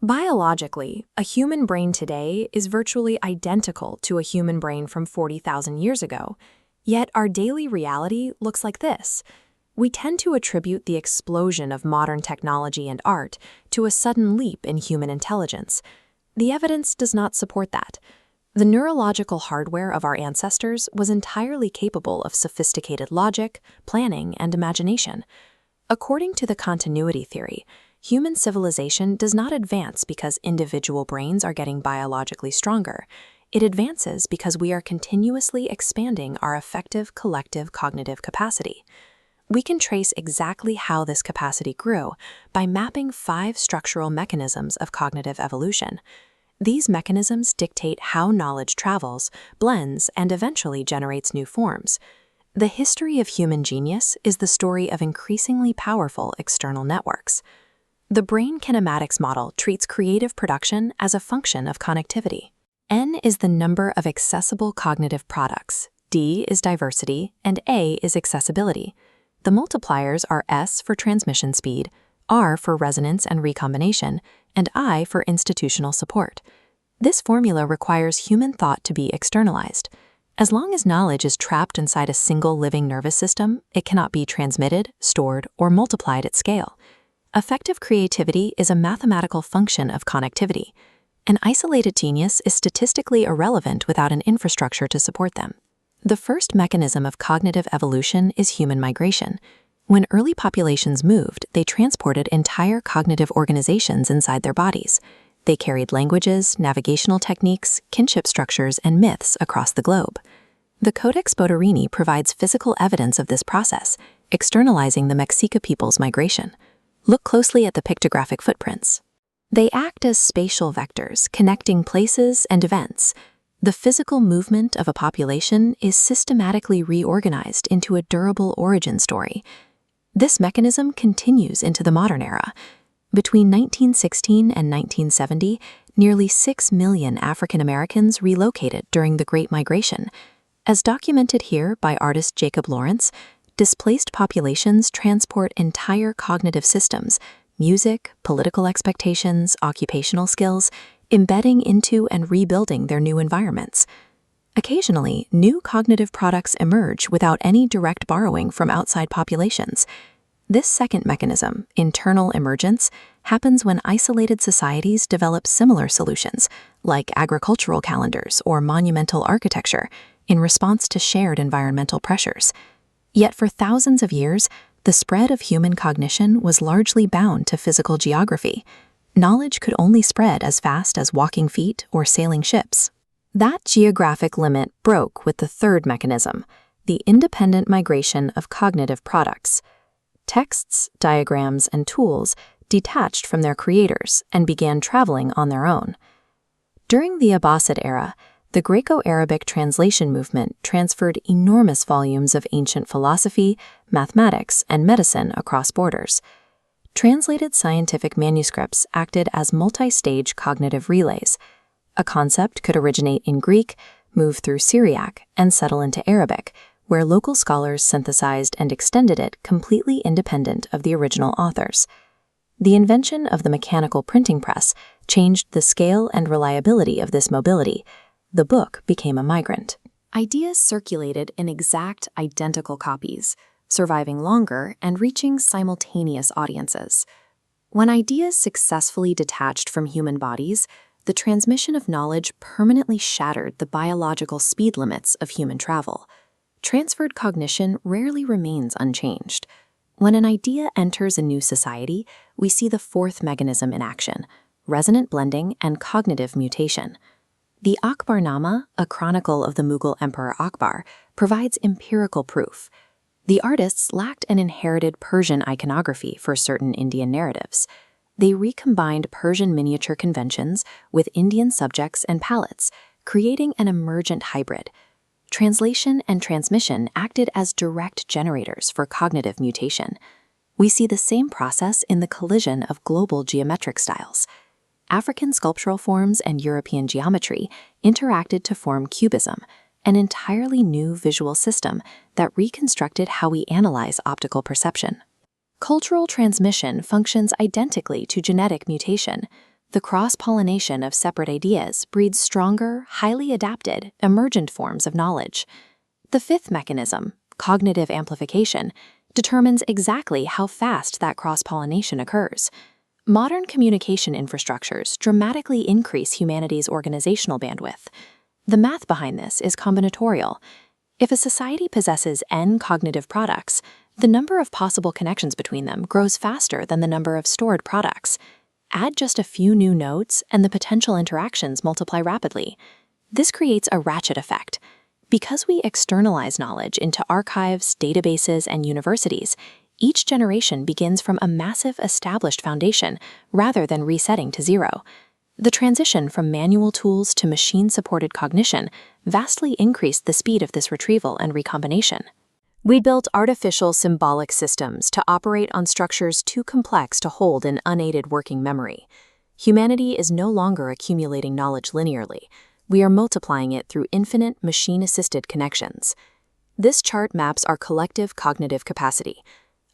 Biologically, a human brain today is virtually identical to a human brain from 40,000 years ago, yet our daily reality looks like this. We tend to attribute the explosion of modern technology and art to a sudden leap in human intelligence. The evidence does not support that. The neurological hardware of our ancestors was entirely capable of sophisticated logic, planning, and imagination. According to the continuity theory, human civilization does not advance because individual brains are getting biologically stronger. It advances because we are continuously expanding our effective collective cognitive capacity. We can trace exactly how this capacity grew by mapping 5 structural mechanisms of cognitive evolution. These mechanisms dictate how knowledge travels, blends, and eventually generates new forms. The history of human genius is the story of increasingly powerful external networks. The Brain Kinematics Model treats creative production as a function of connectivity. N is the number of accessible cognitive products, D is diversity, and A is accessibility. The multipliers are S for transmission speed, R for resonance and recombination, and I for institutional support. This formula requires human thought to be externalized. As long as knowledge is trapped inside a single living nervous system, it cannot be transmitted, stored, or multiplied at scale. Effective creativity is a mathematical function of connectivity. An isolated genius is statistically irrelevant without an infrastructure to support them. The first mechanism of cognitive evolution is human migration. When early populations moved, they transported entire cognitive organizations inside their bodies. They carried languages, navigational techniques, kinship structures, and myths across the globe. The Codex Botarini provides physical evidence of this process, externalizing the Mexica people's migration. Look closely at the pictographic footprints. They act as spatial vectors, connecting places and events. The physical movement of a population is systematically reorganized into a durable origin story. This mechanism continues into the modern era. Between 1916 and 1970, nearly 6 million African Americans relocated during the Great Migration. As documented here by artist Jacob Lawrence, displaced populations transport entire cognitive systems, music, political expectations, occupational skills, embedding into and rebuilding their new environments. Occasionally, new cognitive products emerge without any direct borrowing from outside populations. This second mechanism, internal emergence, happens when isolated societies develop similar solutions, like agricultural calendars or monumental architecture, in response to shared environmental pressures. Yet for thousands of years, the spread of human cognition was largely bound to physical geography. Knowledge could only spread as fast as walking feet or sailing ships. That geographic limit broke with the third mechanism, the independent migration of cognitive products. Texts, diagrams, and tools detached from their creators and began traveling on their own. During the Abbasid era, the Greco-Arabic translation movement transferred enormous volumes of ancient philosophy, mathematics, and medicine across borders. Translated scientific manuscripts acted as multi-stage cognitive relays. A concept could originate in Greek, move through Syriac, and settle into Arabic, where local scholars synthesized and extended it completely independent of the original authors. The invention of the mechanical printing press changed the scale and reliability of this mobility. The book became a migrant. Ideas circulated in exact identical copies, surviving longer and reaching simultaneous audiences. When ideas successfully detached from human bodies, the transmission of knowledge permanently shattered the biological speed limits of human travel. Transferred cognition rarely remains unchanged. When an idea enters a new society, we see the fourth mechanism in action: resonant blending and cognitive mutation. The Akbarnama, a chronicle of the Mughal Emperor Akbar, provides empirical proof. The artists lacked an inherited Persian iconography for certain Indian narratives. They recombined Persian miniature conventions with Indian subjects and palettes, creating an emergent hybrid. Translation and transmission acted as direct generators for cognitive mutation. We see the same process in the collision of global geometric styles. African sculptural forms and European geometry interacted to form cubism, an entirely new visual system that reconstructed how we analyze optical perception. Cultural transmission functions identically to genetic mutation. The cross-pollination of separate ideas breeds stronger, highly adapted, emergent forms of knowledge. The fifth mechanism, cognitive amplification, determines exactly how fast that cross-pollination occurs. Modern communication infrastructures dramatically increase humanity's organizational bandwidth. The math behind this is combinatorial. If a society possesses n cognitive products, the number of possible connections between them grows faster than the number of stored products. Add just a few new nodes, and the potential interactions multiply rapidly. This creates a ratchet effect. Because we externalize knowledge into archives, databases, and universities, each generation begins from a massive established foundation rather than resetting to zero. The transition from manual tools to machine-supported cognition vastly increased the speed of this retrieval and recombination. We built artificial symbolic systems to operate on structures too complex to hold in unaided working memory. Humanity is no longer accumulating knowledge linearly. We are multiplying it through infinite machine-assisted connections. This chart maps our collective cognitive capacity.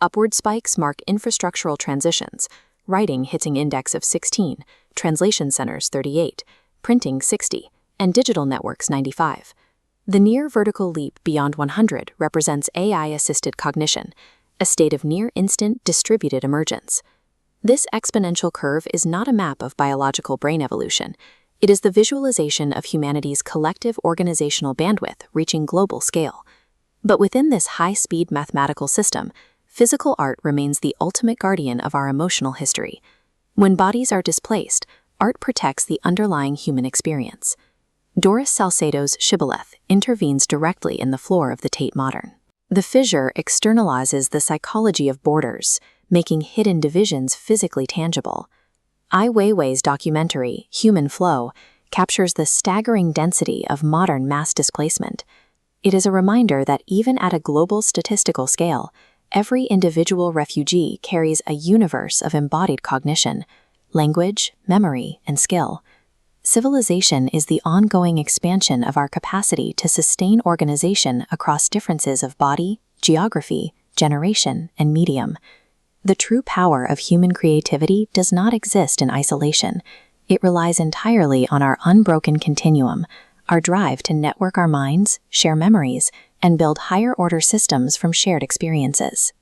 Upward spikes mark infrastructural transitions, writing hitting index of 16, translation centers 38, printing 60, and digital networks 95. The near vertical leap beyond 100 represents AI-assisted cognition, a state of near-instant distributed emergence. This exponential curve is not a map of biological brain evolution. It is the visualization of humanity's collective organizational bandwidth reaching global scale. But within this high-speed mathematical system, physical art remains the ultimate guardian of our emotional history. When bodies are displaced, art protects the underlying human experience. Doris Salcedo's shibboleth intervenes directly in the floor of the Tate Modern. The fissure externalizes the psychology of borders, making hidden divisions physically tangible. Ai Weiwei's documentary, Human Flow, captures the staggering density of modern mass displacement. It is a reminder that even at a global statistical scale, every individual refugee carries a universe of embodied cognition, language, memory, and skill. Civilization is the ongoing expansion of our capacity to sustain organization across differences of body, geography, generation, and medium. The true power of human creativity does not exist in isolation. It relies entirely on our unbroken continuum, our drive to network our minds, share memories, and build higher-order systems from shared experiences.